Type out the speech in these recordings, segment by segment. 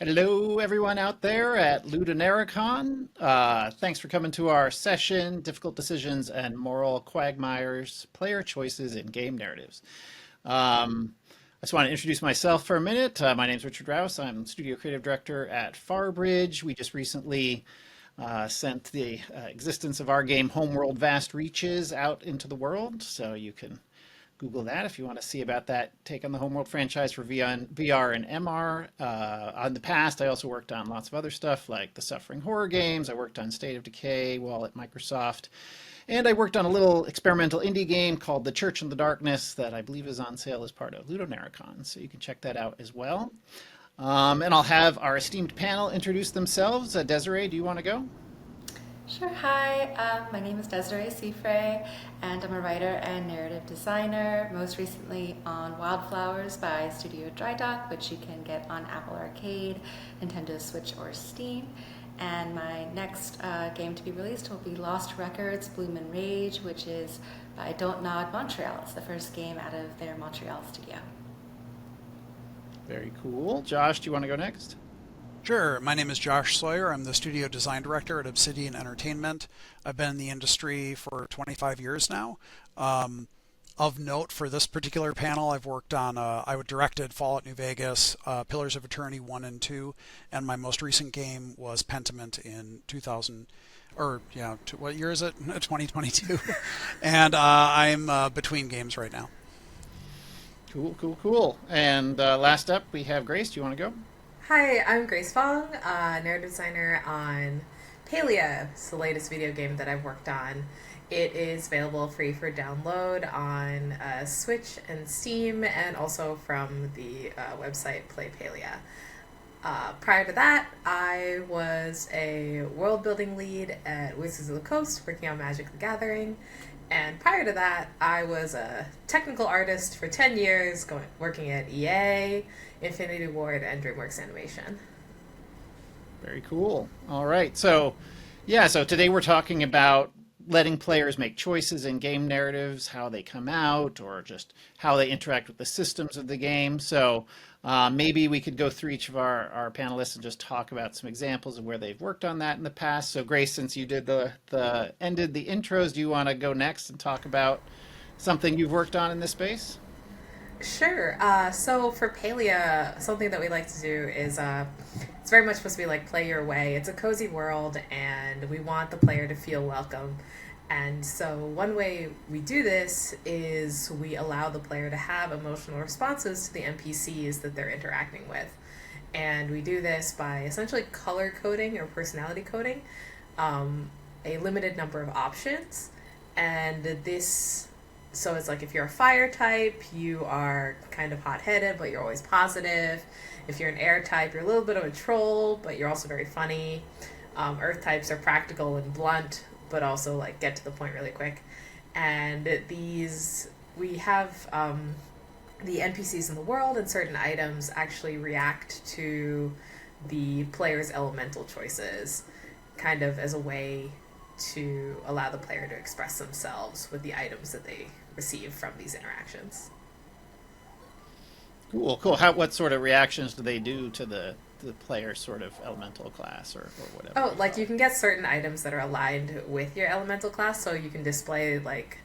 Hello, everyone out there at LudoNarraCon. Thanks for coming to our session, Difficult Decisions and Moral Quagmires, Player Choices in Game Narratives. I just want to introduce myself for a minute. My name is Richard Rouse. I'm Studio Creative Director at Farbridge. We just recently sent the existence of our game, Homeworld Vast Reaches, out into the world, so you can Google that if you want to see about that take on the Homeworld franchise for VR and MR. On the past, I also worked on lots of other stuff like the Suffering horror games. I worked on State of Decay while at Microsoft. And I worked on a little experimental indie game called The Church in the Darkness that I believe is on sale as part of LudoNarraCon. So you can check that out as well. And I'll have our esteemed panel introduce themselves. Desiree, do you want to go? Sure. Hi, my name is Desiree Seafray, and I'm a writer and narrative designer, most recently on Wylde Flowers by Studio Dry Dock, which you can get on Apple Arcade, Nintendo Switch, or Steam. And my next game to be released will be Lost Records, Bloom and Rage, which is by Don't Nod Montreal. It's the first game out of their Montreal studio. Very cool. Josh, do you want to go next? Sure. My name is Josh Sawyer. I'm the studio design director at Obsidian Entertainment. I've been in the industry for 25 years now. Of note for this particular panel, I've worked on, I directed Fallout New Vegas, Pillars of Eternity 1 and 2, and my most recent game was Pentiment in 2000, what year is it? 2022. And I'm between games right now. Cool, cool, cool. And last up, we have Grace. Do you want to go? Hi, I'm Grace Fong, narrative designer on Palia. It's the latest video game that I've worked on. It is available free for download on Switch and Steam, and also from the website Play Palia. Prior to that, I was a world building lead at Wizards of the Coast, working on Magic the Gathering. And prior to that, I was a technical artist for 10 years, working at EA, Infinity Ward, and DreamWorks Animation. Very cool. All right. So today we're talking about letting players make choices in game narratives, how they come out, or just how they interact with the systems of the game. So maybe we could go through each of our panelists and just talk about some examples of where they've worked on that in the past. So Grace, since you did ended the intros, do you want to go next and talk about something you've worked on in this space? Sure. So for Palia, something that we like to do is it's very much supposed to be like play your way. It's a cozy world, and we want the player to feel welcome. And so one way we do this is we allow the player to have emotional responses to the NPCs that they're interacting with. And we do this by essentially color coding or personality coding a limited number of options. And so it's like if you're a fire type, you are kind of hot-headed, but you're always positive. If you're an air type, you're a little bit of a troll, but you're also very funny. Earth types are practical and blunt, but also like get to the point really quick. And we have the NPCs in the world and certain items actually react to the player's elemental choices, kind of as a way to allow the player to express themselves with the items that they receive from these interactions. Cool, cool. What sort of reactions do they do to the player's sort of elemental class or whatever? Oh, like you can get certain items that are aligned with your elemental class, so you can display like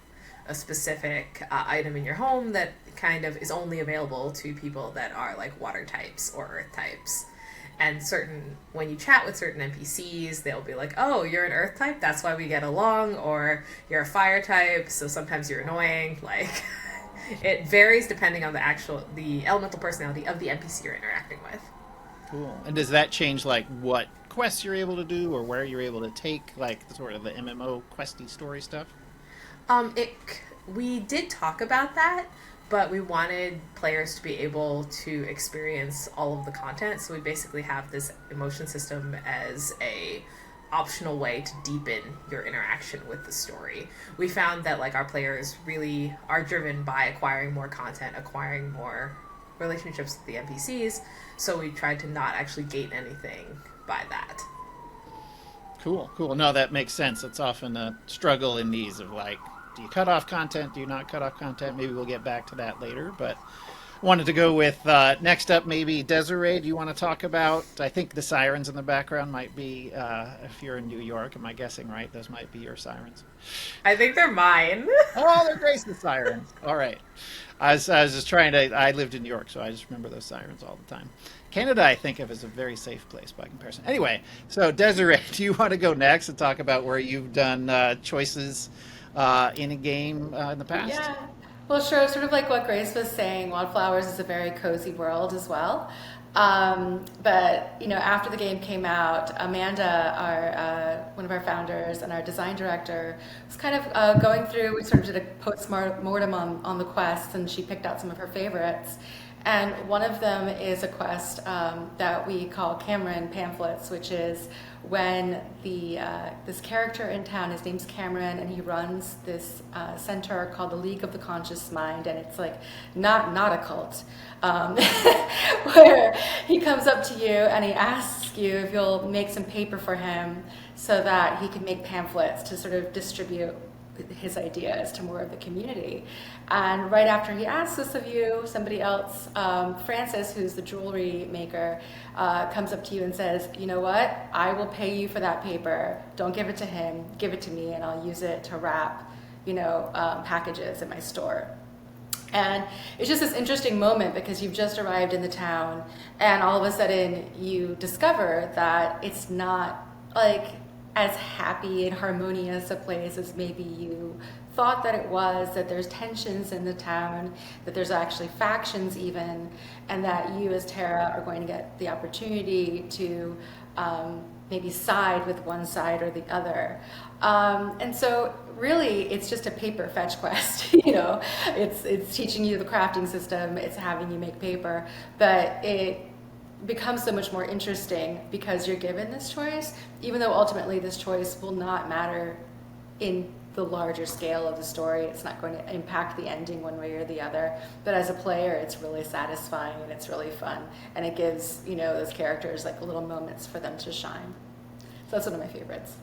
a specific item in your home that kind of is only available to people that are like water types or earth types. And when you chat with certain NPCs, they'll be like, oh, you're an earth type, that's why we get along, or you're a fire type, so sometimes you're annoying. Like, it varies depending on the elemental personality of the NPC you're interacting with. Cool. And does that change like what quests you're able to do or where you're able to take like sort of the MMO questy story stuff? We did talk about that, but we wanted players to be able to experience all of the content. So we basically have this emotion system as a optional way to deepen your interaction with the story. We found that like our players really are driven by acquiring more content, acquiring more relationships with the NPCs. So we tried to not actually gate anything by that. Cool, cool. No, that makes sense. It's often a struggle in these of like, do you cut off content? Do you not cut off content? Maybe we'll get back to that later. But Wanted to go with next up, maybe Desiree. Do you want to talk about? I think the sirens in the background might be, if you're in New York, am I guessing right? Those might be your sirens. I think they're mine. Oh, they're Grace's sirens. All right. I was just trying to. I lived in New York, so I just remember those sirens all the time. Canada, I think of as a very safe place by comparison. Anyway, so Desiree, do you want to go next and talk about where you've done choices in a game in the past? Yeah. Well, sure. Sort of like what Grace was saying, Wildflowers is a very cozy world as well. But after the game came out, Amanda, our one of our founders and our design director, was kind of going through. We sort of did a post-mortem on the quests, and she picked out some of her favorites. And one of them is a quest that we call Cameron Pamphlets, which is when this character in town, his name's Cameron, and he runs this center called the League of the Conscious Mind, and it's like not a cult, where he comes up to you and he asks you if you'll make some paper for him so that he can make pamphlets to sort of distribute his ideas to more of the community. And right after he asks this of you, somebody else, Francis, who's the jewelry maker, comes up to you and says, you know what, I will pay you for that paper. Don't give it to him, give it to me, and I'll use it to wrap, packages in my store. And it's just this interesting moment because you've just arrived in the town and all of a sudden you discover that it's not like as happy and harmonious a place as maybe you thought that it was, that there's tensions in the town, that there's actually factions even, and that you as Tara are going to get the opportunity to maybe side with one side or the other. And so really it's just a paper fetch quest. It's teaching you the crafting system, it's having you make paper, but it becomes so much more interesting because you're given this choice, even though ultimately this choice will not matter in the larger scale of the story. It's not going to impact the ending one way or the other, but as a player it's really satisfying and it's really fun, and it gives those characters like little moments for them to shine. So that's one of my favorites.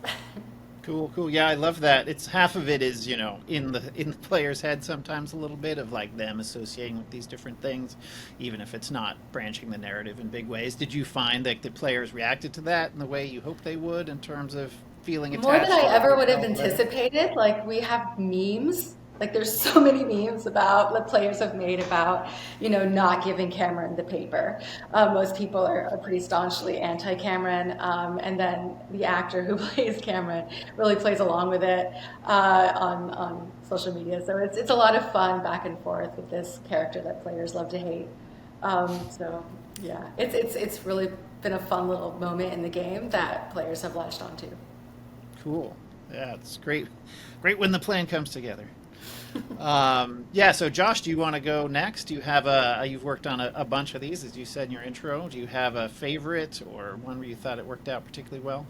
Cool, cool. Yeah, I love that. It's half of it is, in the player's head sometimes a little bit of like them associating with these different things, even if it's not branching the narrative in big ways. Did you find that the players reacted to that in the way you hoped they would in terms of feeling More attached than I to ever the would have developer? anticipated. Like we have memes. Like there's so many memes about that players have made about, not giving Cameron the paper. Most people are pretty staunchly anti-Cameron, and then the actor who plays Cameron really plays along with it on social media. So it's a lot of fun back and forth with this character that players love to hate. So yeah, it's really been a fun little moment in the game that players have latched onto. Cool. Yeah, it's great. Great when the plan comes together. Yeah, so Josh, do you want to go next? Do you have you've worked on a bunch of these, as you said in your intro. Do you have a favorite or one where you thought it worked out particularly well?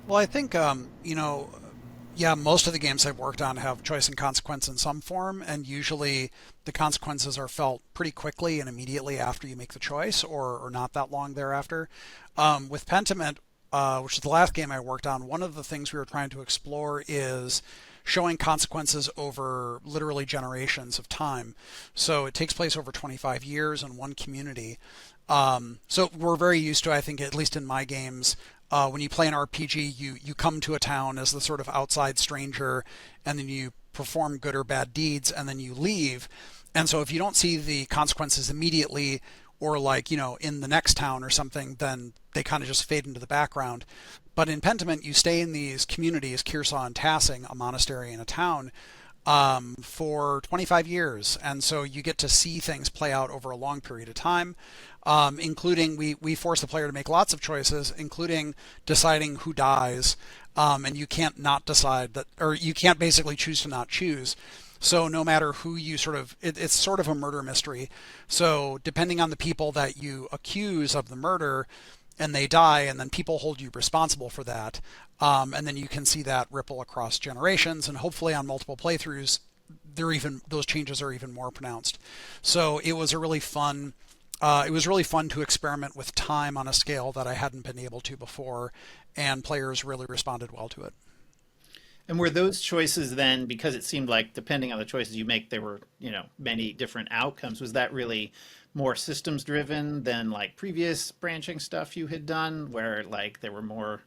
Well, I think, yeah, most of the games I've worked on have choice and consequence in some form, and usually the consequences are felt pretty quickly and immediately after you make the choice, or not that long thereafter. With Pentiment, which is the last game I worked on, one of the things we were trying to explore is showing consequences over literally generations of time. So it takes place over 25 years in one community. So we're very used to, I think, at least in my games, when you play an RPG, you come to a town as the sort of outside stranger, and then you perform good or bad deeds, and then you leave. And so if you don't see the consequences immediately, or like, in the next town or something, then they kind of just fade into the background. But in Pentiment, you stay in these communities, Kearsarge and Tassing, a monastery and a town, for 25 years. And so you get to see things play out over a long period of time, including we force the player to make lots of choices, including deciding who dies. And you can't not decide that, or you can't basically choose to not choose. So no matter who you it's sort of a murder mystery. So depending on the people that you accuse of the murder, and they die, and then people hold you responsible for that. And then you can see that ripple across generations, and hopefully on multiple playthroughs, those changes are even more pronounced. So it was a really fun. It was really fun to experiment with time on a scale that I hadn't been able to before, and players really responded well to it. And were those choices then, because it seemed like depending on the choices you make, there were, many different outcomes. Was that really more systems driven than like previous branching stuff you had done, where like there were more,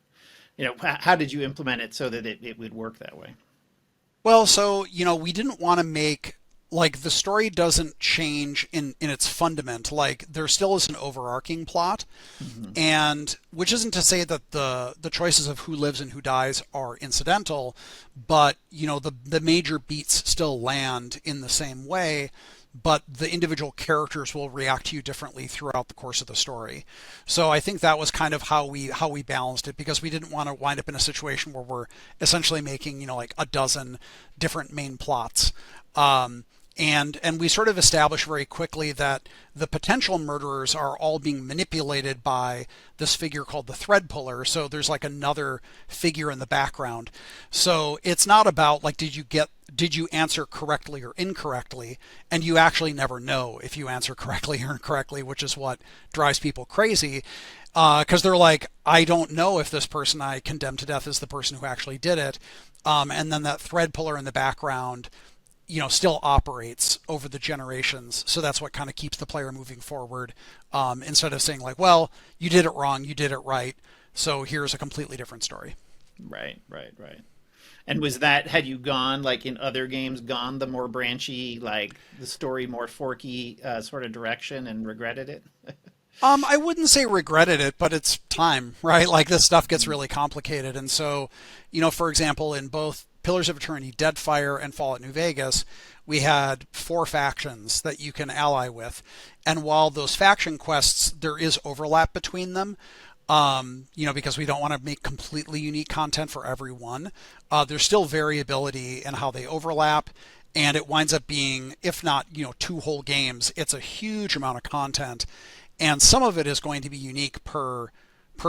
how did you implement it so that it would work that way? Well, so, we didn't want to make, like, the story doesn't change in its fundament. Like, there still is an overarching plot, Hmm. and which isn't to say that the choices of who lives and who dies are incidental, but, the major beats still land in the same way, but the individual characters will react to you differently throughout the course of the story. So I think that was kind of how we balanced it, because we didn't want to wind up in a situation where we're essentially making, like a dozen different main plots. And we sort of established very quickly that the potential murderers are all being manipulated by this figure called the thread puller. So there's like another figure in the background. So it's not about like did you answer correctly or incorrectly, and you actually never know if you answer correctly or incorrectly, which is what drives people crazy. Because they're like, I don't know if this person I condemned to death is the person who actually did it. And then that thread puller in the background still operates over the generations. So that's what kind of keeps the player moving forward, instead of saying like, well, you did it wrong, you did it right. So here's a completely different story. Right, right, right. And was that, had you gone, like in other games, gone the more branchy, like the story more forky sort of direction and regretted it? I wouldn't say regretted it, but it's time, right? Like this stuff gets really complicated. And so, for example, in both Pillars of Eternity, Deadfire, and Fallout New Vegas, we had 4 factions that you can ally with. And while those faction quests, there is overlap between them, because we don't want to make completely unique content for everyone, there's still variability in how they overlap. And it winds up being, if not, 2 whole games, it's a huge amount of content. And some of it is going to be unique per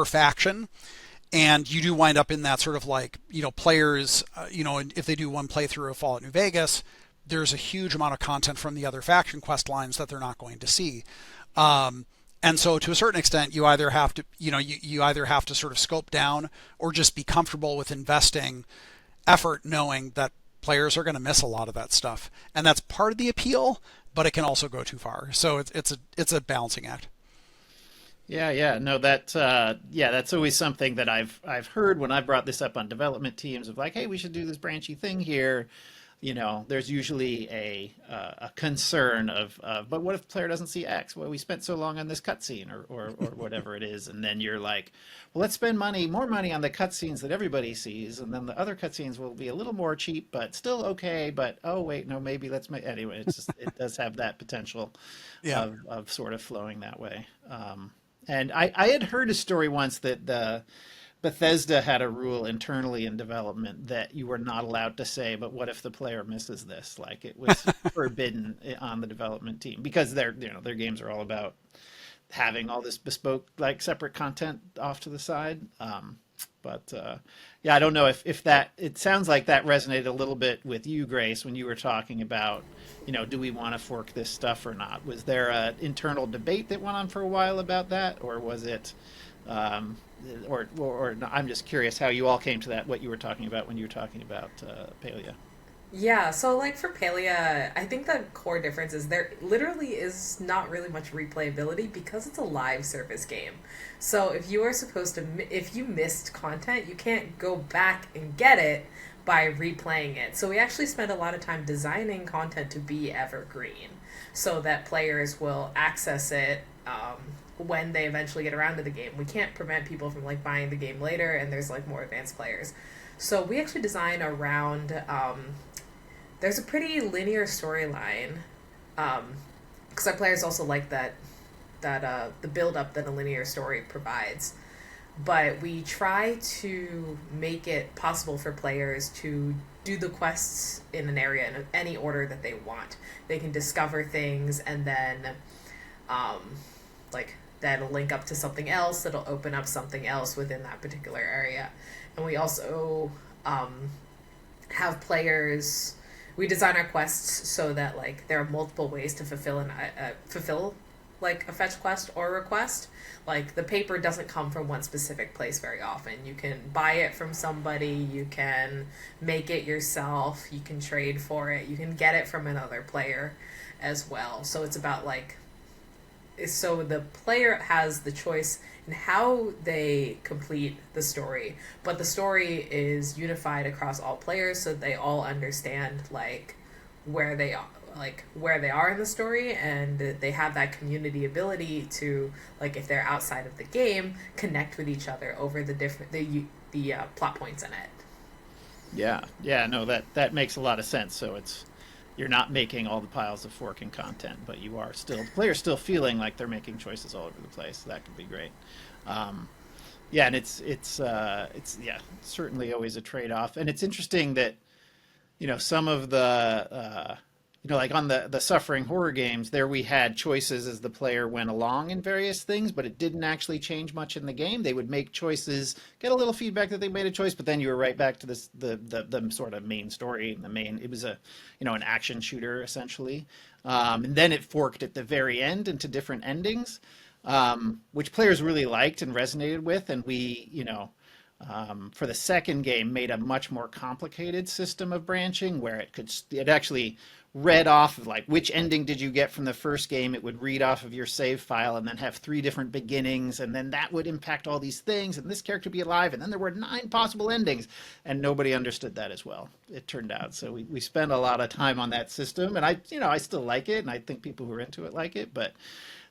faction. And you do wind up in that sort of like, players, if they do one playthrough of Fallout New Vegas, there's a huge amount of content from the other faction quest lines that they're not going to see. And so to a certain extent, you either have to, you either have to sort of scope down or just be comfortable with investing effort knowing that players are going to miss a lot of that stuff. And that's part of the appeal, but it can also go too far. So it's a balancing act. Yeah, yeah, no, that's always something that I've heard when I brought this up on development teams of like, hey, we should do this branchy thing here. There's usually a concern of, but what if the player doesn't see X? Well, we spent so long on this cutscene or whatever it is, and then you're like, well, let's spend more money on the cutscenes that everybody sees, and then the other cutscenes will be a little more cheap, but still okay. But oh wait, no, maybe let's make anyway. It does have that potential Yeah. of sort of flowing that way. And I had heard a story once that the Bethesda had a rule internally in development that you were not allowed to say, but what if the player misses this? Like it was forbidden on the development team because their games are all about having all this bespoke, like separate content off to the side. But yeah, I don't know if that, it sounds like that resonated a little bit with you, Grace, when you were talking about, do we want to fork this stuff or not? Was there an internal debate that went on for a while about that, or was it, or no, I'm just curious how you all came to that, what you were talking about when you were talking about Palia. Yeah, so like for Palia, I think the core difference is there literally is not really much replayability because it's a live service game. So if you are supposed to, if you missed content, you can't go back and get it by replaying it. So we actually spend a lot of time designing content to be evergreen so that players will access it when they eventually get around to the game. We can't prevent people from like buying the game later and there's like more advanced players. So we actually design around there's a pretty linear storyline because our players also like that the build up that a linear story provides, but we try to make it possible for players to do the quests in an area in any order that they want. They can discover things and then like that'll link up to something else that'll open up something else within that particular area. And we also have players, we design our quests so that like there are multiple ways to fulfill like a fetch quest or a request. Like the paper doesn't come from one specific place very often. You can buy it from somebody, you can make it yourself, you can trade for it, you can get it from another player as well. So it's about like, so the player has the choice in how they complete the story, but the story is unified across all players so they all understand like where they are, like where they are in the story, and they have that community ability to, like, if they're outside of the game, connect with each other over the different the plot points in it. Yeah, yeah, no, that makes a lot of sense. So it's you're not making all the piles of forking content, but you are still the player's still feeling like they're making choices all over the place. So that could be great. Um, yeah, and it's yeah, certainly always a trade off, and it's interesting that some of the like on the suffering horror games there we had choices as the player went along in various things, but it didn't actually change much in the game. They would make choices, get a little feedback that they made a choice, but then you were right back to this the sort of main story. The main It was a an action shooter essentially, and then it forked at the very end into different endings, which players really liked and resonated with, and we for the second game made a much more complicated system of branching where it actually read off of like which ending did you get from the first game. It would read off of your save file and then have three different beginnings, and then that would impact all these things, and this character be alive, and then there were 9 possible endings, and nobody understood that as well, it turned out. So we spent a lot of time on that system, and I still like it, and I think people who are into it like it, but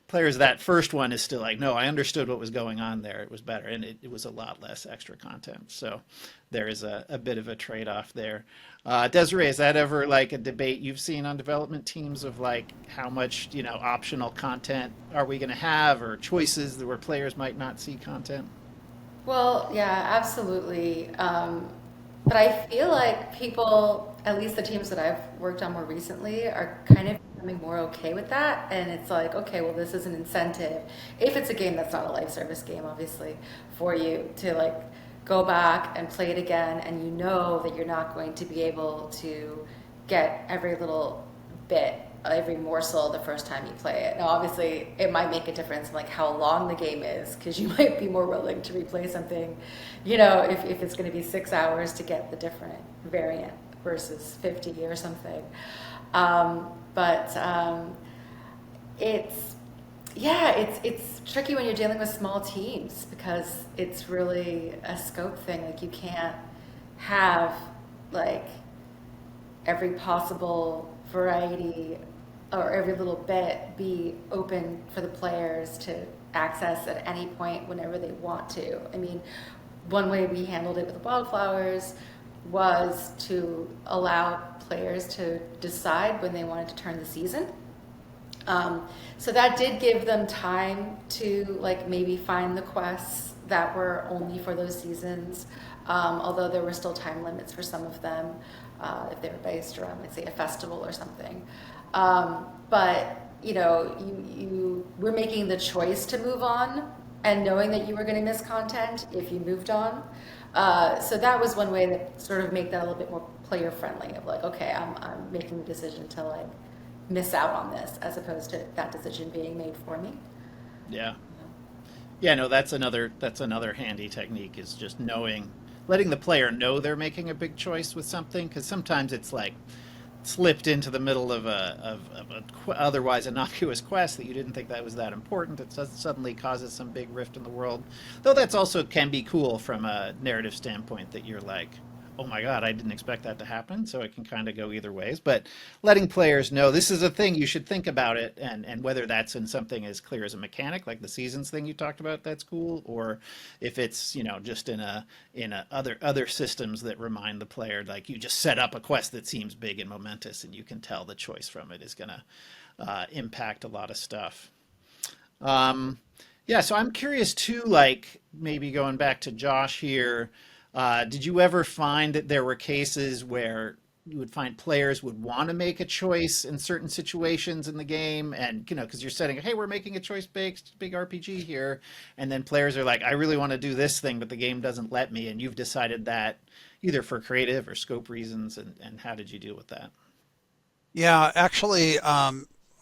players, that first one is still like, no, I understood what was going on there. It was better, and it was a lot less extra content. So there is a bit of a trade-off there. Desiree, is that ever like a debate you've seen on development teams of like how much optional content are we going to have, or choices where players might not see content? Well, yeah, absolutely. But I feel like people, at least the teams that I've worked on more recently, are kind of becoming more okay with that. And it's like, okay, well, this is an incentive. If it's a game that's not a live service game, obviously, for you to like go back and play it again, and you know that you're not going to be able to get every little bit, every morsel the first time you play it. Now, obviously, it might make a difference in like how long the game is, because you might be more willing to replay something, if it's going to be 6 hours to get the different variant versus 50 or something. But it's yeah, it's tricky when you're dealing with small teams because it's really a scope thing. Like you can't have like every possible variety or every little bit be open for the players to access at any point whenever they want to. I mean, one way we handled it with Wildflowers was to allow players to decide when they wanted to turn the season. So that did give them time to like maybe find the quests that were only for those seasons, although there were still time limits for some of them if they were based around, let's say, a festival or something. But you were making the choice to move on and knowing that you were going to miss content if you moved on. So that was one way to sort of make that a little bit more player friendly of like, okay, I'm making the decision to like miss out on this as opposed to that decision being made for me. Yeah. Yeah, no, that's another handy technique, is just letting the player know they're making a big choice with something, because sometimes it's like slipped into the middle of a otherwise innocuous quest that you didn't think that was that important. It suddenly causes some big rift in the world. Though that's also can be cool from a narrative standpoint, that you're like, oh my God, I didn't expect that to happen. So it can kind of go either ways. But letting players know this is a thing, you should think about it, and whether that's in something as clear as a mechanic, like the seasons thing you talked about, that's cool, or if it's just in a other systems that remind the player, like you just set up a quest that seems big and momentous, and you can tell the choice from it is going to impact a lot of stuff. Yeah, so I'm curious too, like maybe going back to Josh here, did you ever find that there were cases where you would find players would want to make a choice in certain situations in the game, and because you're setting, hey, we're making a choice based big RPG here, and then players are like, I really want to do this thing, but the game doesn't let me, and you've decided that either for creative or scope reasons, and how did you deal with that? Yeah, actually,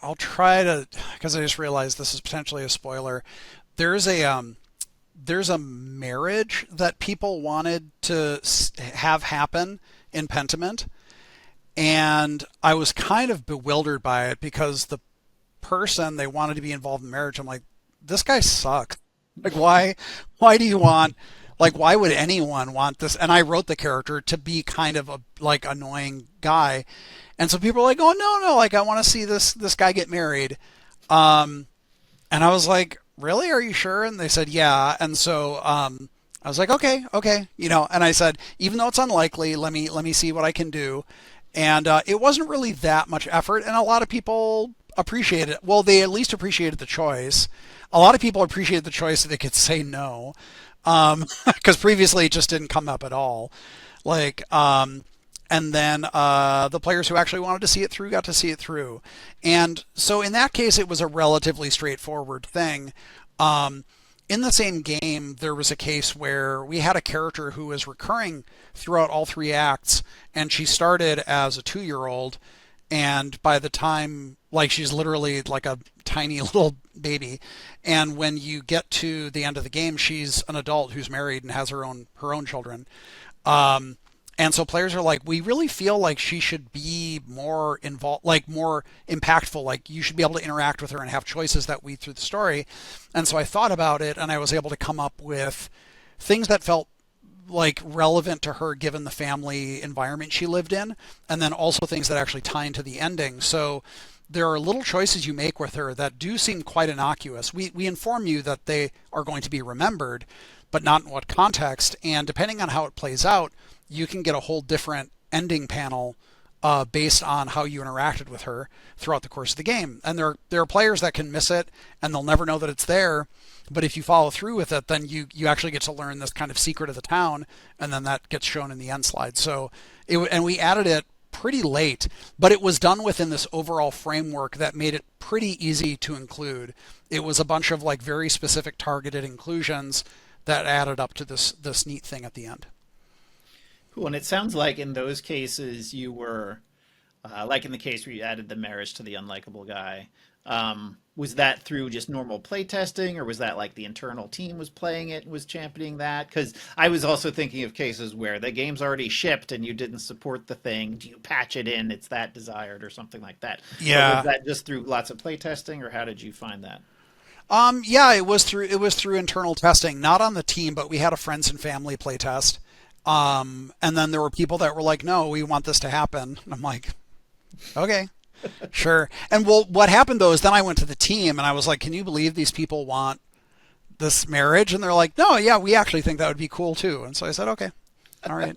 I'll try to, because I just realized this is potentially a spoiler. There's a marriage that people wanted to have happen in Pentiment, and I was kind of bewildered by it because the person they wanted to be involved in marriage, I'm like, this guy sucks. Like, why do you want, like, why would anyone want this? And I wrote the character to be kind of a like annoying guy, and so people are like, oh no, like I want to see this guy get married. Um, and I was like, really? Are you sure? And they said, yeah. And so I was like, okay, And I said, even though it's unlikely, let me see what I can do. And it wasn't really that much effort, and a lot of people appreciated it. Well, they at least appreciated the choice. A lot of people appreciated the choice that they could say no, because previously it just didn't come up at all. Like, and then the players who actually wanted to see it through got to see it through. And so in that case, it was a relatively straightforward thing. Um, in the same game, there was a case where we had a character who was recurring throughout all three acts, and she started as a 2-year-old, and by the time, like, she's literally like a tiny little baby, and when you get to the end of the game, she's an adult who's married and has her own children. Um, and so players are like, we really feel like she should be more involved, like more impactful. Like you should be able to interact with her and have choices that weave through the story. And so I thought about it, and I was able to come up with things that felt like relevant to her given the family environment she lived in, and then also things that actually tie into the ending. So there are little choices you make with her that do seem quite innocuous. We inform you that they are going to be remembered, but not in what context. And depending on how it plays out, you can get a whole different ending panel based on how you interacted with her throughout the course of the game. And there are players that can miss it and they'll never know that it's there. But if you follow through with it, then you actually get to learn this kind of secret of the town, and then that gets shown in the end slide. So and we added it pretty late, but it was done within this overall framework that made it pretty easy to include. It was a bunch of like very specific targeted inclusions that added up to this neat thing at the end. Cool. And it sounds like in those cases you were, like in the case where you added the marriage to the unlikable guy, was that through just normal playtesting, or was that like the internal team was playing it and was championing that? Because I was also thinking of cases where the game's already shipped and you didn't support the thing. Do you patch it in? It's that desired or something like that. But was Yeah. that just through lots of playtesting, or how did you find that? Yeah, it was through internal testing, not on the team, but we had a friends and family play test. And then there were people that were like, "No, we want this to happen." And I'm like, "Okay, sure." And well, what happened though is then I went to the team and I was like, "Can you believe these people want this marriage?" And they're like, "No, yeah, we actually think that would be cool too." And so I said, "Okay, all right."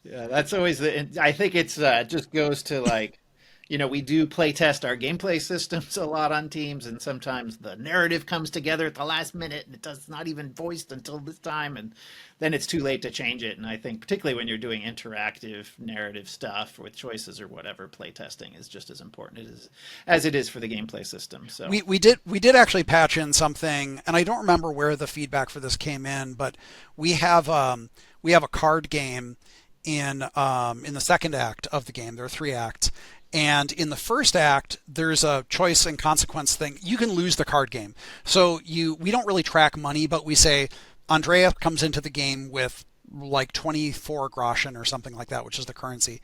Yeah, that's always I think it's just goes to like, we do play test our gameplay systems a lot on teams, and sometimes the narrative comes together at the last minute and it does not even voiced until this time, and then it's too late to change it. And I think particularly when you're doing interactive narrative stuff with choices or whatever, play testing is just as important as it is for the gameplay system. So We did actually patch in something, and I don't remember where the feedback for this came in, but we have a card game in the second act of the game. There are 3 acts. And in the first act, there's a choice and consequence thing. You can lose the card game. So we don't really track money, but we say Andrea comes into the game with like 24 groschen or something like that, which is the currency.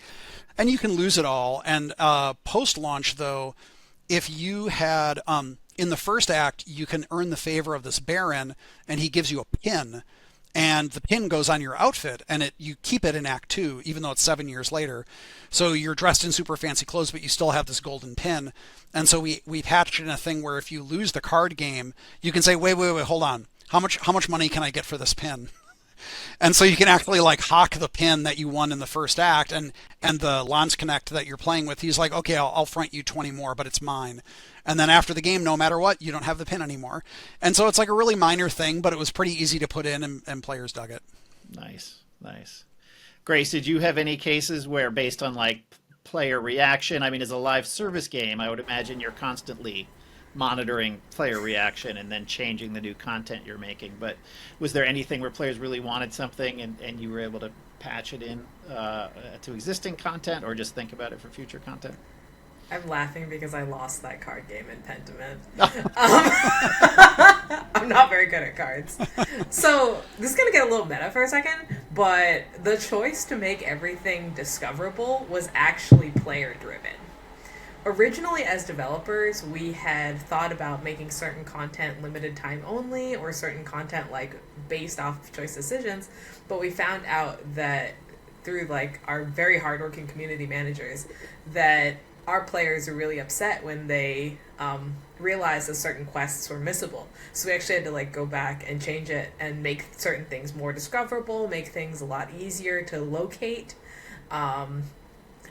And you can lose it all. And post-launch, though, if you had in the first act, you can earn the favor of this baron, and he gives you a pin, and the pin goes on your outfit, and you keep it in Act 2, even though it's 7 years later. So you're dressed in super fancy clothes, but you still have this golden pin. And so we patched in a thing where if you lose the card game, you can say, wait, hold on. How much money can I get for this pin? And so you can actually like hawk the pin that you won in the first act, and the Lance Connect that you're playing with, he's like, okay, I'll front you 20 more, but it's mine. And then after the game, no matter what, you don't have the pin anymore. And so it's like a really minor thing, but it was pretty easy to put in, and players dug it. nice, nice. Grace, did you have any cases where, based on like player reaction, I mean, as a live service game, I would imagine you're constantly monitoring player reaction and then changing the new content you're making. But was there anything where players really wanted something and you were able to patch it in to existing content, or just think about it for future content? I'm laughing because I lost that card game in Pentiment. Oh, I'm not very good at cards. So, this is going to get a little meta for a second, but the choice to make everything discoverable was actually player driven. Originally, as developers, we had thought about making certain content limited time only or certain content like based off of choice decisions, but we found out that through like our very hardworking community managers that our players are really upset when they realized that certain quests were missable. So we actually had to like go back and change it and make certain things more discoverable, make things a lot easier to locate, um,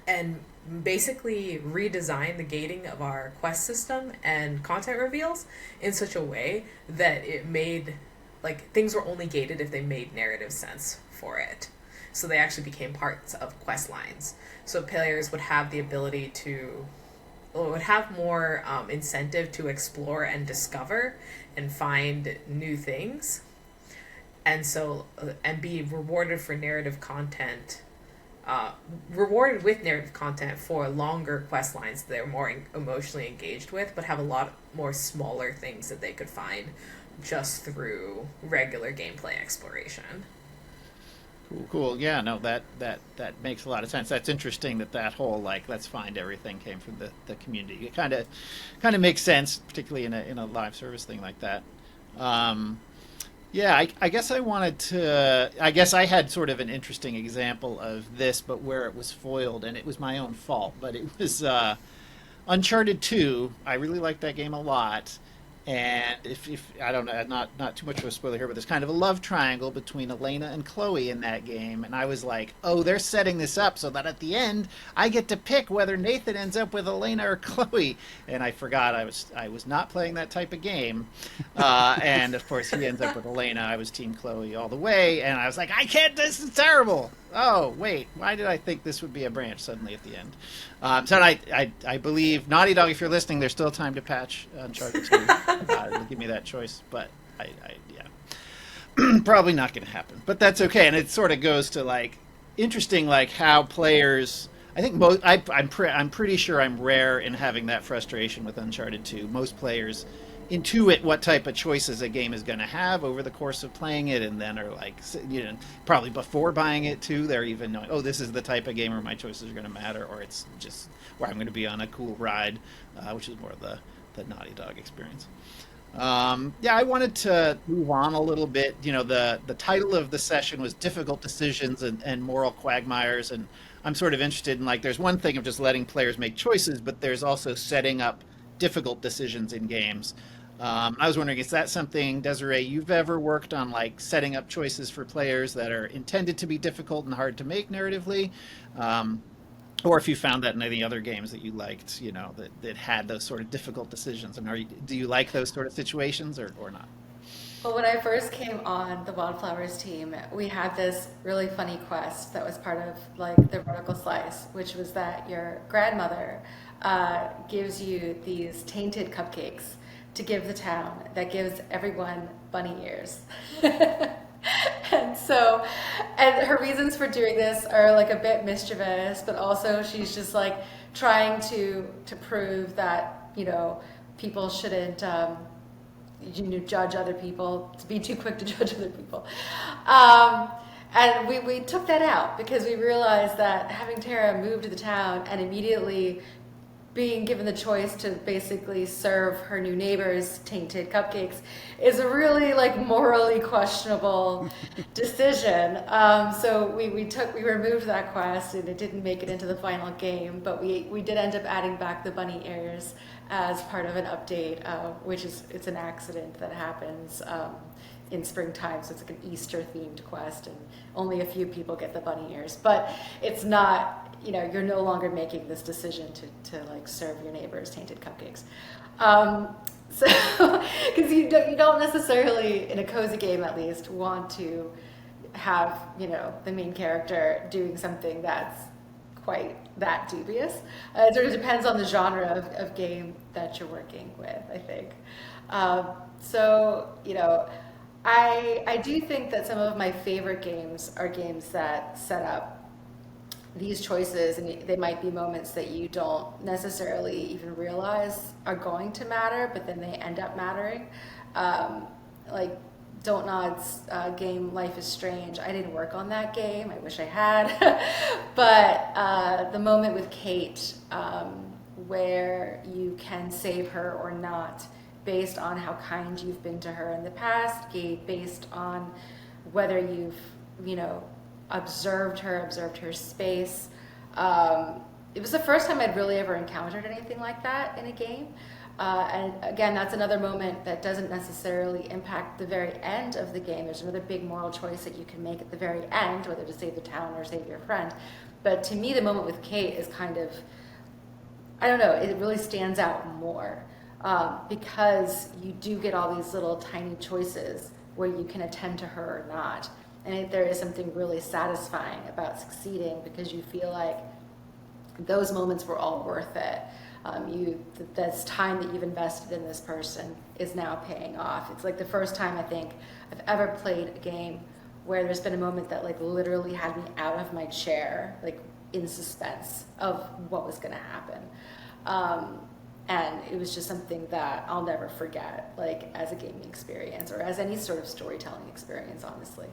and basically redesign the gating of our quest system and content reveals in such a way that it made like things were only gated if they made narrative sense for it. So they actually became parts of quest lines. So players would have the ability to, well, would have more incentive to explore and discover and find new things, and so and be rewarded for narrative content, rewarded with narrative content for longer quest lines that they're more emotionally engaged with, but have a lot more smaller things that they could find just through regular gameplay exploration. cool, cool. Yeah, no, that makes a lot of sense. That's interesting that that whole like let's find everything came from the community. It kind of makes sense, particularly in a live service thing like that. Um, Yeah, I guess I wanted to. I guess I had sort of an interesting example of this, but where it was foiled, and it was my own fault. But it was Uncharted 2. I really liked that game a lot. And if I don't know, not too much of a spoiler here, but there's kind of a love triangle between Elena and Chloe in that game. And I was like, oh, they're setting this up so that at the end I get to pick whether Nathan ends up with Elena or Chloe. And I forgot I was not playing that type of game. And of course he ends up with Elena. I was Team Chloe all the way, and I was like, I can't. This is terrible. Oh wait, why did I think this would be a branch suddenly at the end? So I believe Naughty Dog, if you're listening, there's still time to patch Uncharted 2. Give me that choice, but yeah, probably not going to happen. But that's okay, and it sort of goes to like interesting, like how players. I think most. I'm pretty sure I'm rare in having that frustration with Uncharted 2. Most players intuit what type of choices a game is going to have over the course of playing it, and then are like, probably before buying it too, they're even knowing, oh, this is the type of game where my choices are going to matter, or it's just where I'm going to be on a cool ride, which is more of the Naughty Dog experience. Yeah, I wanted to move on a little bit. The title of the session was Difficult Decisions and Moral Quagmires, and I'm sort of interested in like, there's one thing of just letting players make choices, but there's also setting up difficult decisions in games. I was wondering, is that something, Desiree, you've ever worked on, like setting up choices for players that are intended to be difficult and hard to make narratively? Um, or if you found that in any other games that you liked, that had those sort of difficult decisions. And do you like those sort of situations or not? Well, when I first came on the Wylde Flowers team, we had this really funny quest that was part of like the vertical slice, which was that your grandmother gives you these tainted cupcakes to give the town that gives everyone bunny ears. And so, and her reasons for doing this are like a bit mischievous, but also she's just like trying to prove that, people shouldn't judge other people, to be too quick to judge other people. And we took that out because we realized that having Tara move to the town and immediately being given the choice to basically serve her new neighbors tainted cupcakes is a really like morally questionable decision. So we removed that quest and it didn't make it into the final game, but we did end up adding back the bunny ears as part of an update, it's an accident that happens in springtime, so it's like an Easter themed quest, and only a few people get the bunny ears. But it's not, you're no longer making this decision to like serve your neighbors tainted cupcakes. So, because you don't necessarily, in a cozy game at least, want to have, the main character doing something that's quite that dubious. It sort of depends on the genre of game that you're working with, I think. So, I do think that some of my favorite games are games that set up these choices, and they might be moments that you don't necessarily even realize are going to matter, but then they end up mattering. Like Don't Nod's game Life is Strange. I didn't work on that game. I wish I had. But the moment with Kate, where you can save her or not based on how kind you've been to her in the past, based on whether you've, observed her space. It was the first time I'd really ever encountered anything like that in a game. And again, that's another moment that doesn't necessarily impact the very end of the game. There's another big moral choice that you can make at the very end, whether to save the town or save your friend. But to me, the moment with Kate is kind of, I don't know, it really stands out more because you do get all these little tiny choices where you can attend to her or not. And there is something really satisfying about succeeding because you feel like those moments were all worth it. This time that you've invested in this person is now paying off. It's like the first time I think I've ever played a game where there's been a moment that like literally had me out of my chair, like in suspense of what was going to happen. And it was just something that I'll never forget, like as a gaming experience or as any sort of storytelling experience, honestly.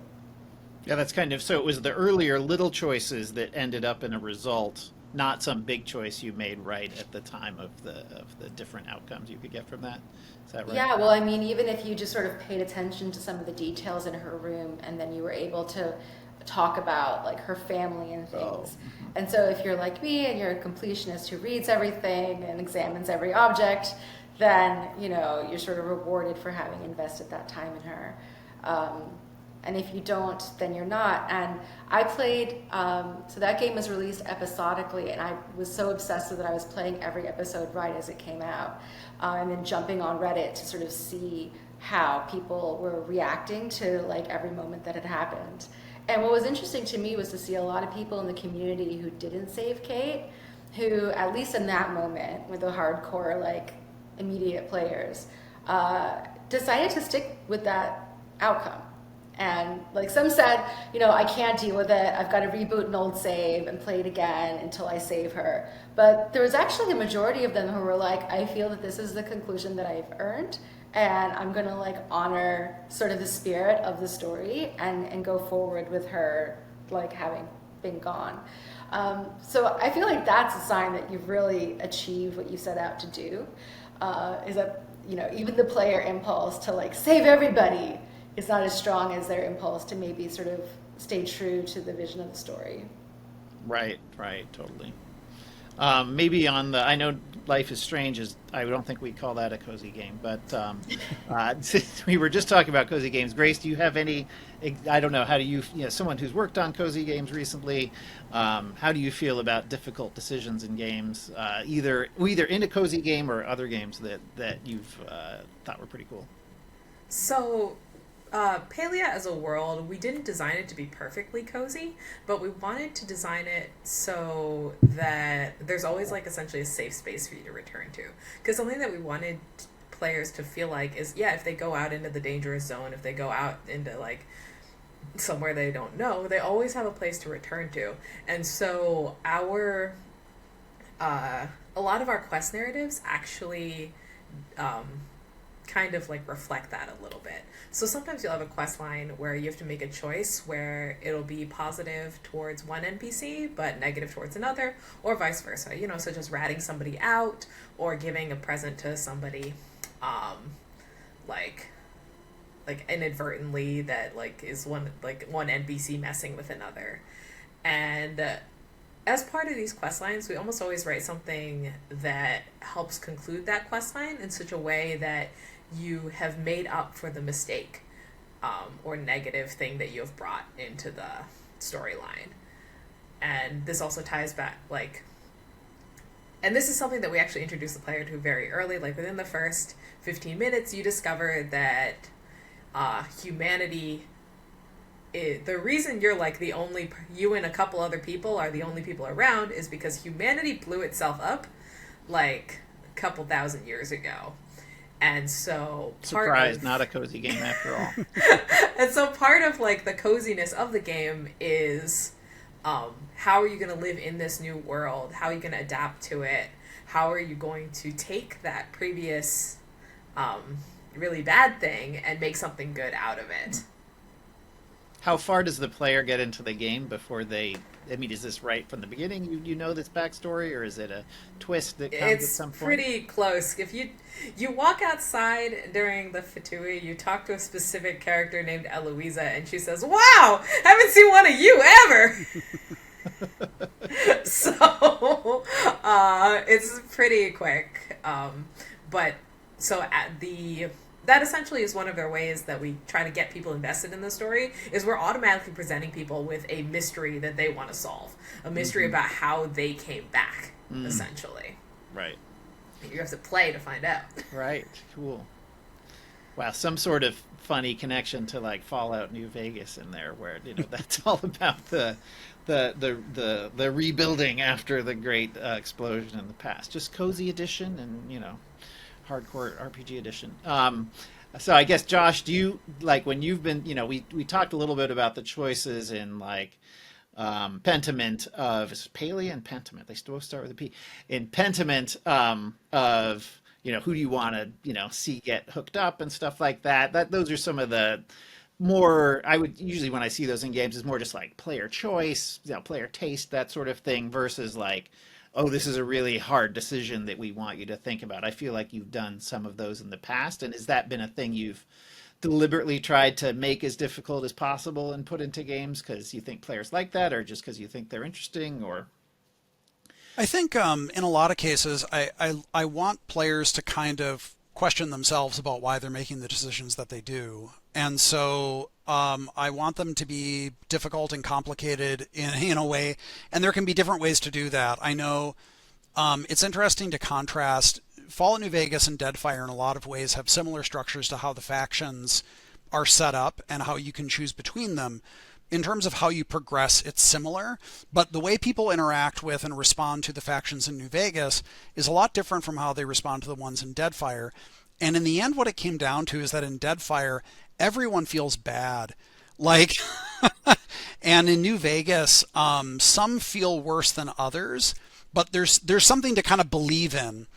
Yeah, that's kind of, so it was the earlier little choices that ended up in a result, not some big choice you made right at the time of the different outcomes you could get from that. Is that right? Yeah, well, I mean, even if you just sort of paid attention to some of the details in her room and then you were able to talk about like her family and things. Oh. And so if you're like me and you're a completionist who reads everything and examines every object, then, you're sort of rewarded for having invested that time in her. And if you don't, then you're not. And I played, so that game was released episodically, and I was so obsessed with it, I was playing every episode right as it came out, and then jumping on Reddit to sort of see how people were reacting to like every moment that had happened. And what was interesting to me was to see a lot of people in the community who didn't save Kate, who, at least in that moment, with the hardcore, like, immediate players, decided to stick with that outcome. And like some said, I can't deal with it. I've got to reboot an old save and play it again until I save her. But there was actually a majority of them who were like, I feel that this is the conclusion that I've earned, and I'm going to like honor sort of the spirit of the story and go forward with her like having been gone. So I feel like that's a sign that you've really achieved what you set out to do, is that, even the player impulse to like save everybody is not as strong as their impulse to maybe sort of stay true to the vision of the story. Right, totally. Maybe I know Life is Strange I don't think we call that a cozy game, but we were just talking about cozy games. Grace, do you have any, I don't know, how do you, someone who's worked on cozy games recently, how do you feel about difficult decisions in games, either in a cozy game or other games that you've thought were pretty cool? So, Palia as a world, we didn't design it to be perfectly cozy, but we wanted to design it so that there's always like essentially a safe space for you to return to. Because something that we wanted players to feel like is, if they go out into the dangerous zone, if they go out into like somewhere they don't know, they always have a place to return to. And so a lot of our quest narratives actually kind of like reflect that a little bit. So sometimes you'll have a quest line where you have to make a choice where it'll be positive towards one NPC but negative towards another, or vice versa, such as ratting somebody out or giving a present to somebody like inadvertently that like is one NPC messing with another. And as part of these quest lines, we almost always write something that helps conclude that quest line in such a way that you have made up for the mistake or negative thing that you have brought into the storyline. And this also ties back, and this is something that we actually introduce the player to very early, like within the first 15 minutes, you discover that humanity, the reason you're like you and a couple other people are the only people around is because humanity blew itself up like a couple thousand years ago. And so surprise, not a cozy game after all. And so part of like the coziness of the game is How are you going to live in this new world? How are you going to adapt to it? How are you going to take that previous um, really bad thing and make something good out of it? How far does the player get into the game before they? I mean, is this right from the beginning? You know this backstory, or is it a twist that comes at It's some point? pretty close. If you walk outside during the Fatui, you talk to a specific character named Eloisa, and she says, "Wow, haven't seen one of you ever." So it's pretty quick. But so at the that essentially is one of their ways that we try to get people invested in the story is we're automatically presenting people with a mystery that they want to solve, a mystery Hmm. about how they came back, Mm. essentially. Right. You have to play to find out. Right. Cool. Wow, some sort of funny connection to like Fallout New Vegas in there, where that's all about the rebuilding after the great explosion in the past. Just cozy edition and hardcore RPG edition. So I guess Josh, do you like when you've been we talked a little bit about the choices in like Pentiment of is it Palia and Pentiment. They both start with a P. In Pentiment of who do you want to see get hooked up and stuff like that. Those are some of the more I would usually when I see those in games is more just like player choice, player taste, that sort of thing versus like, oh, this is a really hard decision that we want you to think about. I feel like you've done some of those in the past, and has that been a thing you've deliberately tried to make as difficult as possible and put into games because you think players like that, or just because you think they're interesting, or I think in a lot of cases, I want players to kind of question themselves about why they're making the decisions that they do. And so I want them to be difficult and complicated in a way, and there can be different ways to do that. I know it's interesting to contrast. Fallout New Vegas and Deadfire in a lot of ways have similar structures to how the factions are set up and how you can choose between them. In terms of how you progress, it's similar, but the way people interact with and respond to the factions in New Vegas is a lot different from how they respond to the ones in Deadfire. And in the end, what it came down to is that in Deadfire, everyone feels bad. Like, and in New Vegas, some feel worse than others, but there's something to kind of believe in.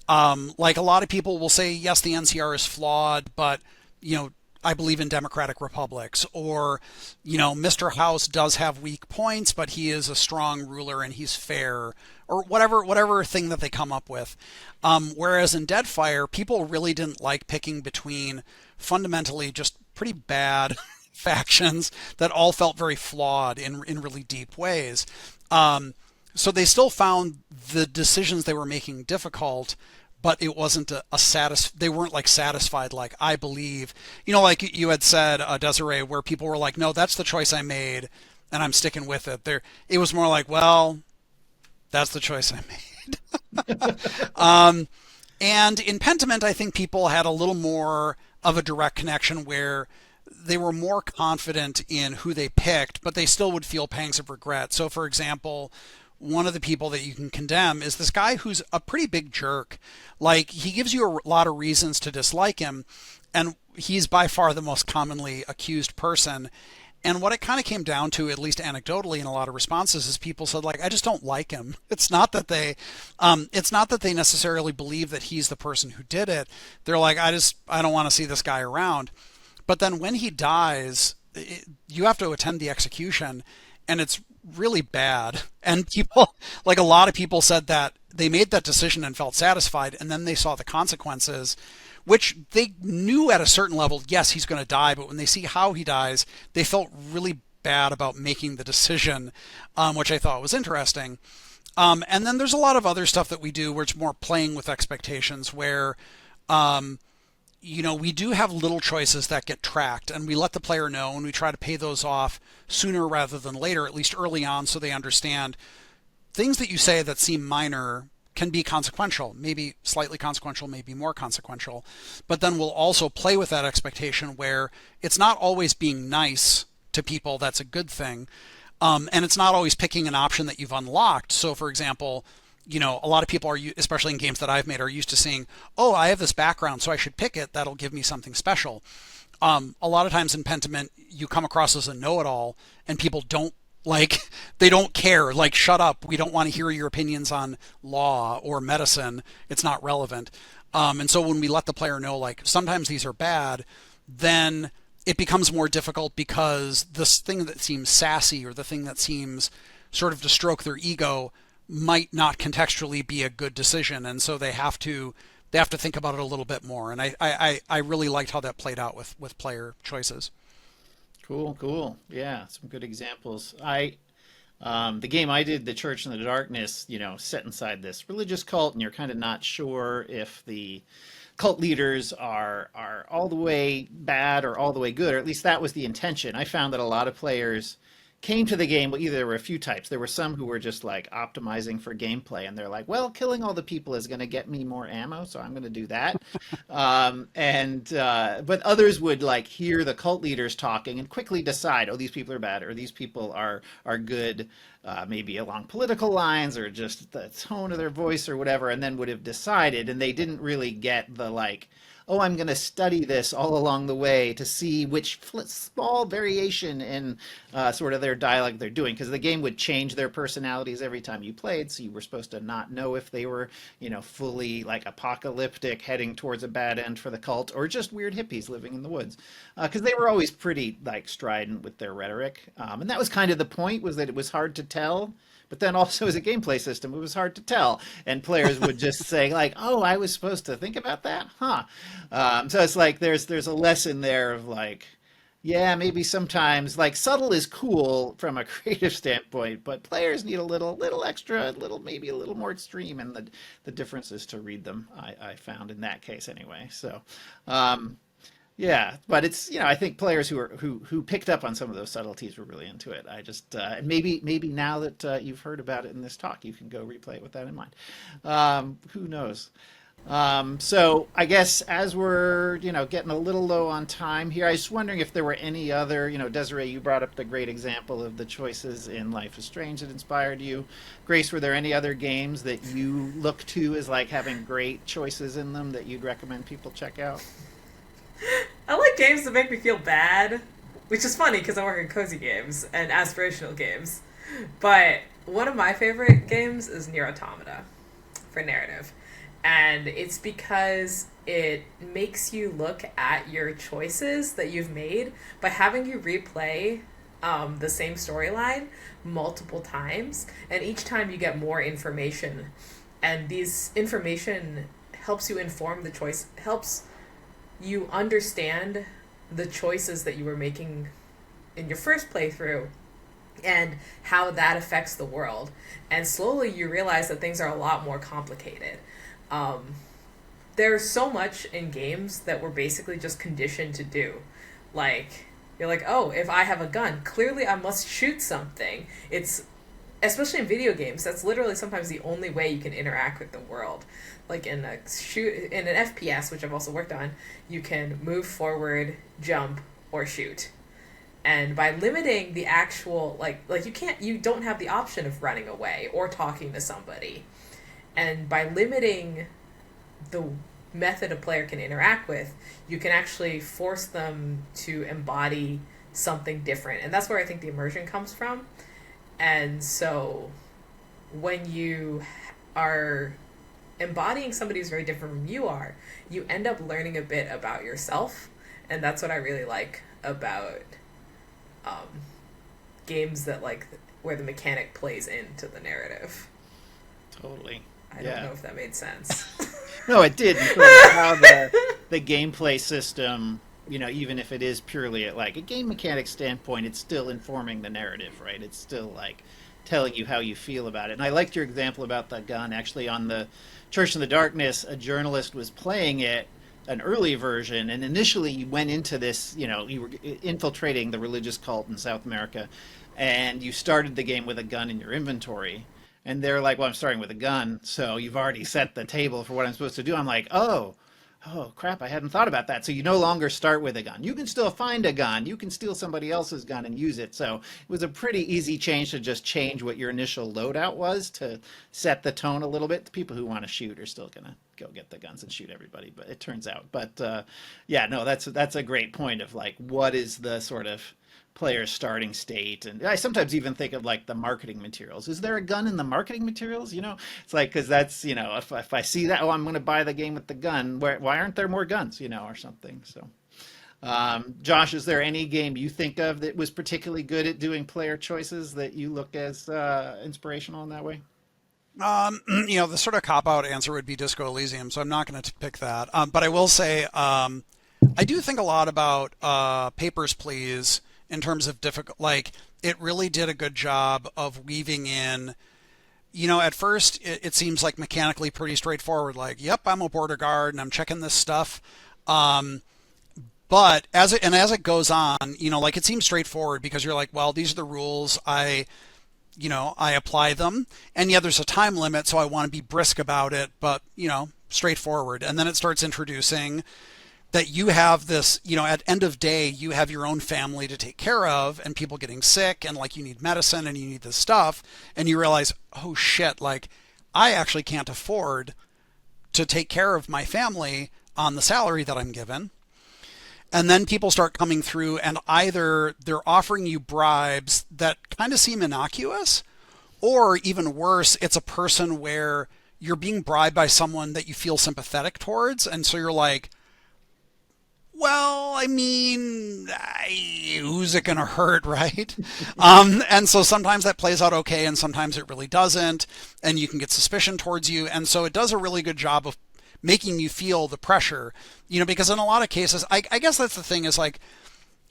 Like a lot of people will say, yes, the NCR is flawed, but I believe in democratic republics, or Mr. House does have weak points, but he is a strong ruler and he's fair, or whatever thing that they come up with. Whereas in Deadfire, people really didn't like picking between fundamentally just pretty bad factions that all felt very flawed in really deep ways. So they still found the decisions they were making difficult, but it wasn't they weren't like satisfied, like I believe, like you had said, Desiree, where people were like, no, that's the choice I made and I'm sticking with it. It was more like, well, that's the choice I made. And in Pentiment, I think people had a little more of a direct connection where they were more confident in who they picked, but they still would feel pangs of regret. So, for example, one of the people that you can condemn is this guy who's a pretty big jerk. Like, he gives you a lot of reasons to dislike him, and he's by far the most commonly accused person. And what it kind of came down to, at least anecdotally in a lot of responses, is people said, like, I just don't like him. It's not that they necessarily believe that he's the person who did it. They're like, I don't want to see this guy around. But then when he dies, you have to attend the execution, and it's really bad. And people, like a lot of people said that they made that decision and felt satisfied, and then they saw the consequences, which they knew at a certain level, yes, he's going to die, but when they see how he dies, they felt really bad about making the decision, which I thought was interesting. And then there's a lot of other stuff that we do where it's more playing with expectations, where we do have little choices that get tracked, and we let the player know, and we try to pay those off sooner rather than later, at least early on, so they understand things that you say that seem minor can be consequential, maybe slightly consequential, maybe more consequential. But then we'll also play with that expectation where it's not always being nice to people, that's a good thing. And it's not always picking an option that you've unlocked. So, for example, a lot of people are, especially in games that I've made, are used to seeing, oh, I have this background, so I should pick it. That'll give me something special. A lot of times in Pentiment, you come across as a know-it-all, and people don't Like, they don't care. Like, shut up. We don't want to hear your opinions on law or medicine. It's not relevant. And so when we let the player know, like, sometimes these are bad, then it becomes more difficult because this thing that seems sassy or the thing that seems sort of to stroke their ego might not contextually be a good decision. And so they have to think about it a little bit more. And I really liked how that played out with player choices. Cool, cool. Yeah, some good examples. The game I did, The Church in the Darkness, set inside this religious cult, and you're kind of not sure if the cult leaders are all the way bad or all the way good, or at least that was the intention. I found that a lot of players came to the game, well, either there were a few types. There were some who were just like optimizing for gameplay, and they're like, well, killing all the people is going to get me more ammo, so I'm going to do that. But others would like hear the cult leaders talking and quickly decide, oh, these people are bad, or these people are good, maybe along political lines or just the tone of their voice or whatever, and then would have decided, and they didn't really get the like, oh, I'm going to study this all along the way to see which small variation in sort of their dialogue they're doing, because the game would change their personalities every time you played, so you were supposed to not know if they were, fully like apocalyptic, heading towards a bad end for the cult, or just weird hippies living in the woods, because they were always pretty like strident with their rhetoric, and that was kind of the point, was that it was hard to tell. But then also as a gameplay system, it was hard to tell. And players would just say like, oh, I was supposed to think about that? Huh. So it's like there's a lesson there of like, yeah, maybe sometimes like subtle is cool from a creative standpoint, but players need a little extra, maybe a little more extreme in the differences to read them, I found in that case anyway. So yeah, but it's I think players who picked up on some of those subtleties were really into it. I just maybe now that you've heard about it in this talk, you can go replay it with that in mind. Who knows? So I guess as we're getting a little low on time here, I was wondering if there were any other Desiree, you brought up the great example of the choices in Life is Strange that inspired you. Grace, were there any other games that you look to as like having great choices in them that you'd recommend people check out? I like games that make me feel bad, which is funny because I work in cozy games and aspirational games. But one of my favorite games is Nier Automata for narrative. And it's because it makes you look at your choices that you've made by having you replay the same storyline multiple times. And each time you get more information. And these information helps you inform the choice, helps you understand the choices that you were making in your first playthrough and how that affects the world. And slowly you realize that things are a lot more complicated. There's so much in games that we're basically just conditioned to do. Like, you're like, oh, if I have a gun, clearly I must shoot something. It's, especially in video games, that's literally sometimes the only way you can interact with the world. Like in an FPS, which I've also worked on, you can move forward, jump, or shoot. And by limiting the actual, you don't have the option of running away or talking to somebody. And by limiting the method a player can interact with, you can actually force them to embody something different. And that's where I think the immersion comes from. And so when you are embodying somebody who's very different from you are, you end up learning a bit about yourself. And that's what I really like about games that where the mechanic plays into the narrative. Totally. I don't know if that made sense. No, it did. How the gameplay system, even if it is purely at like a game mechanic standpoint, it's still informing the narrative, right? It's still like telling you how you feel about it. And I liked your example about the gun. Actually, on the Church in the Darkness, a journalist was playing it, an early version, and initially you went into this, you were infiltrating the religious cult in South America, and you started the game with a gun in your inventory. And they're like, well, I'm starting with a gun, so you've already set the table for what I'm supposed to do. I'm like, oh, crap, I hadn't thought about that. So you no longer start with a gun. You can still find a gun. You can steal somebody else's gun and use it. So it was a pretty easy change to just change what your initial loadout was to set the tone a little bit. The people who want to shoot are still going to go get the guns and shoot everybody, but it turns out. But yeah, no, that's a great point of like, what is the sort of player's starting state. And I sometimes even think of like the marketing materials. Is there a gun in the marketing materials? It's like, because that's, if I see that, oh, I'm going to buy the game with the gun. Why aren't there more guns, or something? So, Josh, is there any game you think of that was particularly good at doing player choices that you look as inspirational in that way? The sort of cop-out answer would be Disco Elysium, so I'm not going to pick that. But I will say, I do think a lot about Papers, Please in terms of difficult. Like, it really did a good job of weaving in. At first it seems like mechanically pretty straightforward. Like, yep, I'm a border guard and I'm checking this stuff. But as it goes on, like, it seems straightforward because you're like, well, these are the rules. I apply them, and yeah, there's a time limit, so I want to be brisk about it, but, straightforward. And then it starts introducing that you have this, at end of day, you have your own family to take care of and people getting sick and like you need medicine and you need this stuff. And you realize, oh shit, like I actually can't afford to take care of my family on the salary that I'm given. And then people start coming through and either they're offering you bribes that kind of seem innocuous, or even worse, it's a person where you're being bribed by someone that you feel sympathetic towards. And so you're like, well, I mean, who's it going to hurt, right? And so sometimes that plays out okay, and sometimes it really doesn't, and you can get suspicion towards you. And so it does a really good job of making you feel the pressure, because in a lot of cases, I guess that's the thing, is like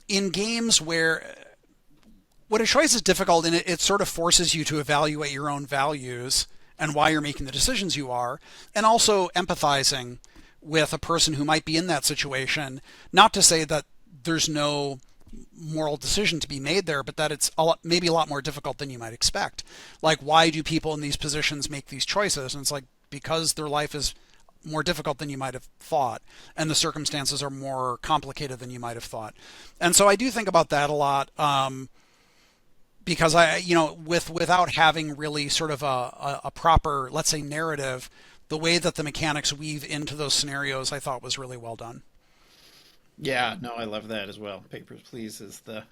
in games where what a choice is difficult, and it sort of forces you to evaluate your own values and why you're making the decisions you are, and also empathizing with a person who might be in that situation. Not to say that there's no moral decision to be made there, but that it's maybe a lot more difficult than you might expect. Like, why do people in these positions make these choices? And it's like, because their life is more difficult than you might have thought, and the circumstances are more complicated than you might have thought. And so I do think about that a lot, because without having really sort of a proper, let's say, narrative, the way that the mechanics weave into those scenarios, I thought was really well done. Yeah, no, I love that as well. Papers, Please is the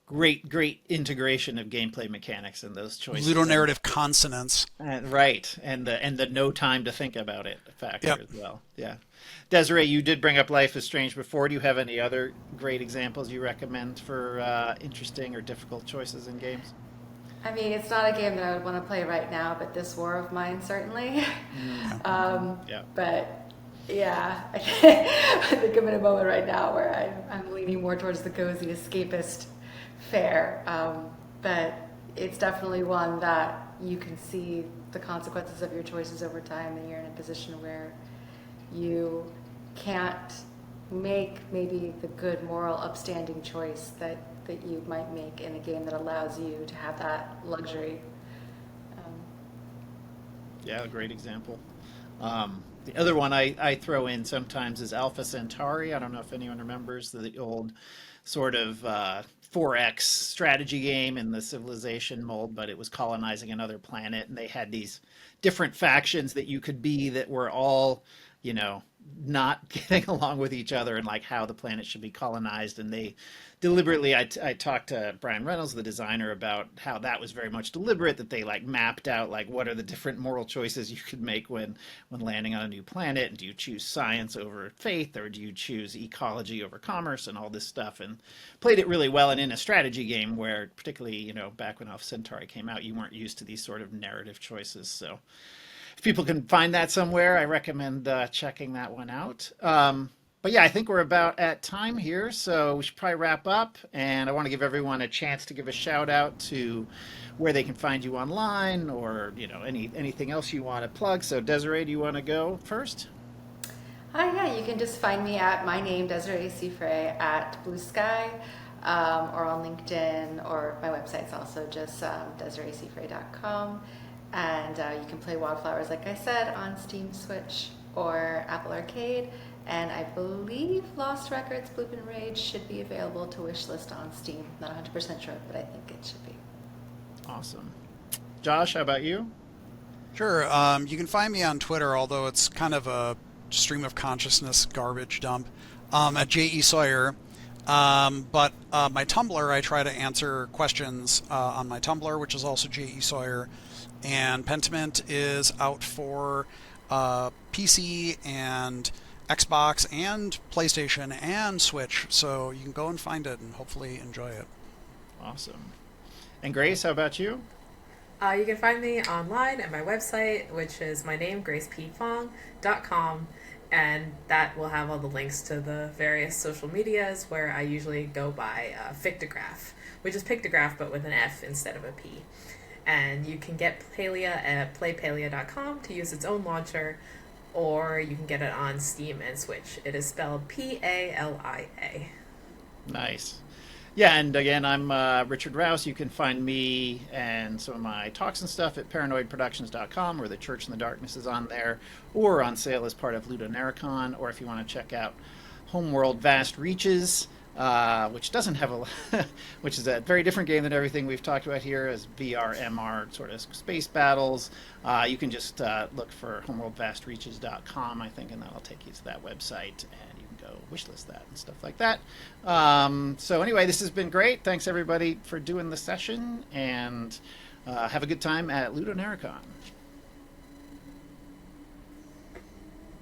great integration of gameplay mechanics and those choices. Ludonarrative consonants. Right, and the no time to think about it factor Yep. as well. Yeah. Desiree, you did bring up Life is Strange before. Do you have any other great examples you recommend for interesting or difficult choices in games? I mean, it's not a game that I would want to play right now, but This War of Mine certainly. Yeah. But yeah, I think I'm in a moment right now where I'm leaning more towards the cozy escapist fare. But it's definitely one that you can see the consequences of your choices over time, and you're in a position where you can't make maybe the good moral upstanding choice that you might make in a game that allows you to have that luxury. Yeah, great example. The other one I throw in sometimes is Alpha Centauri. I don't know if anyone remembers the old sort of 4X strategy game in the Civilization mold, but it was colonizing another planet, and they had these different factions that you could be that were all, not getting along with each other, and like how the planet should be colonized. And they deliberately, I talked to Brian Reynolds, the designer, about how that was very much deliberate, that they like mapped out like what are the different moral choices you could make when landing on a new planet, and do you choose science over faith, or do you choose ecology over commerce, and all this stuff, and played it really well. And in a strategy game where, particularly, back when Alpha Centauri came out, you weren't used to these sort of narrative choices. So if people can find that somewhere, I recommend checking that one out. But yeah, I think we're about at time here, so we should probably wrap up. And I want to give everyone a chance to give a shout out to where they can find you online, or anything else you want to plug. So Desiree, do you want to go first? Hi, yeah, you can just find me at my name, Desiree Seafray, at Blue Sky, or on LinkedIn, or my website's also just DesireeSeafray.com. And you can play Wylde Flowers, like I said, on Steam, Switch, or Apple Arcade. And I believe Lost Records, Bloop and Rage should be available to wishlist on Steam. Not 100% sure, but I think it should be. Awesome. Josh, how about you? Sure. You can find me on Twitter, although it's kind of a stream of consciousness garbage dump, at J.E. Sawyer. But my Tumblr, I try to answer questions on my Tumblr, which is also J.E. Sawyer. And Pentiment is out for PC and Xbox and PlayStation and Switch. So you can go and find it and hopefully enjoy it. Awesome. And Grace, how about you? You can find me online at my website, which is my name, gracepfong.com, and that will have all the links to the various social medias where I usually go by Fictograph, which is pictograph but with an F instead of a P. And you can get Palia at playpalia.com to use its own launcher, or you can get it on Steam and Switch. It is spelled Palia. Nice. Yeah, and again, I'm Richard Rouse. You can find me and some of my talks and stuff at paranoidproductions.com, where The Church in the Darkness is on there, or on sale as part of LudoNarraCon, or if you want to check out Homeworld Vast Reaches, which doesn't have a, which is a very different game than everything we've talked about here, as VR, MR sort of space battles. You can just look for homeworldvastreaches.com, I think, and that'll take you to that website, and you can go wishlist that and stuff like that. So anyway, this has been great. Thanks everybody for doing the session, and have a good time at LudoNarraCon.